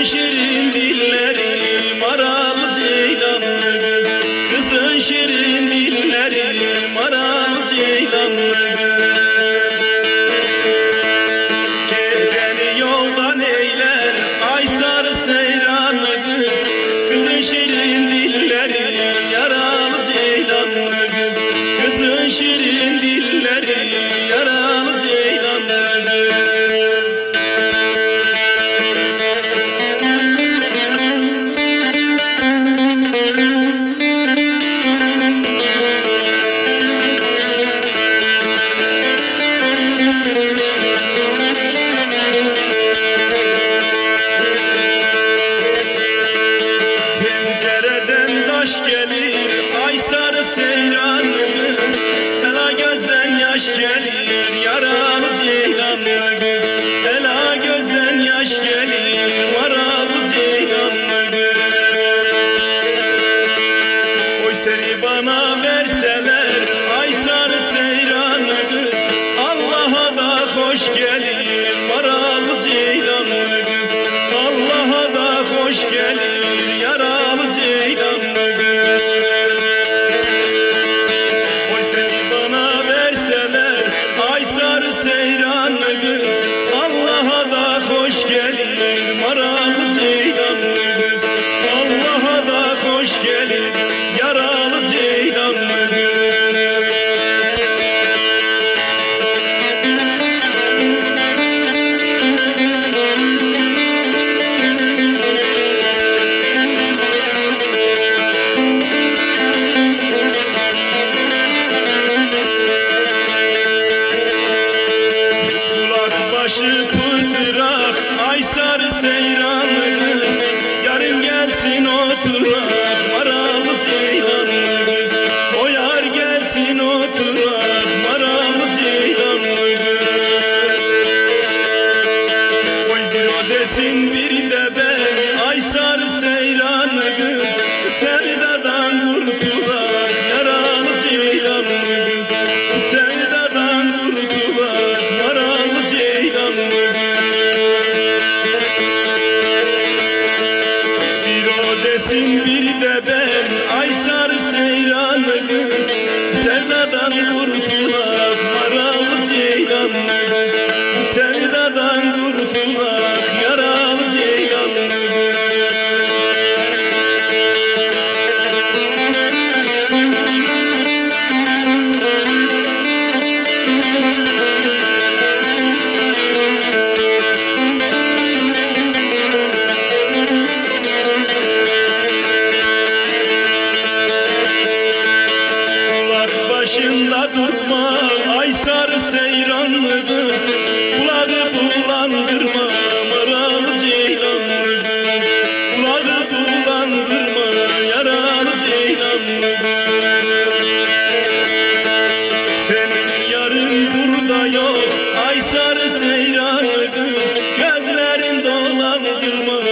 şirin dilleri maral ceylanlı kız. Kızın şirin dilleri maral ceylanlı kız. Kendini yoldan eyler ay sarı seyranlı kız. Kızın şirin dilleri yaralı ceylanlı kız. Kızın şirin dilleri yaralı ceylanlı kız. Pencereden taş gelir ay sarı seyranlı kız. Ela gözden yaş gelir yaralı ceylanlı kız. Ela gözden yaş gelir yaralı ceylanlı kız. Oy seni bana verseler ay sarı seyranlı kız. Allah'a da hoş gelir yaralı ceylanlı kız. Allah'a da hoş gelir yaralı ceylanlı kız. Oy seni bana verseler ay sarı seyranlı kız. Allah'a da hoş gelir yaralı ceylanlı kız. Allah'a da hoş gelir yaralı ceylanlı kız. Başı pıtırak ay sarı seyranlı kız. Yarın gelsin oturak maralı ceylanlı kız. O yar gelsin oturak maralı ceylanlı kız. Oy bir o desin bir de ben ay sarı seyranlı kız. Sevdadan kurtulak yaralı ceylanlı kız. Sevdadan kurtulak yaralı ceylanlı kız. Bir o desin bir de ben ay sarı seyranlı kız. Sevdadan kurtulak yaralı ceylanlı kız. Sevdadan kurtulak yaralı ceylanlı kız. Başında durma ay sarı seyranlı kız. Kulağı bulandırma yaralı ceylanlı kız. Kulağı bulandırma yaralı ceylanlı kız. Senin yarın burada yok ay sarı seyranlı kız. Gözlerin dolandırma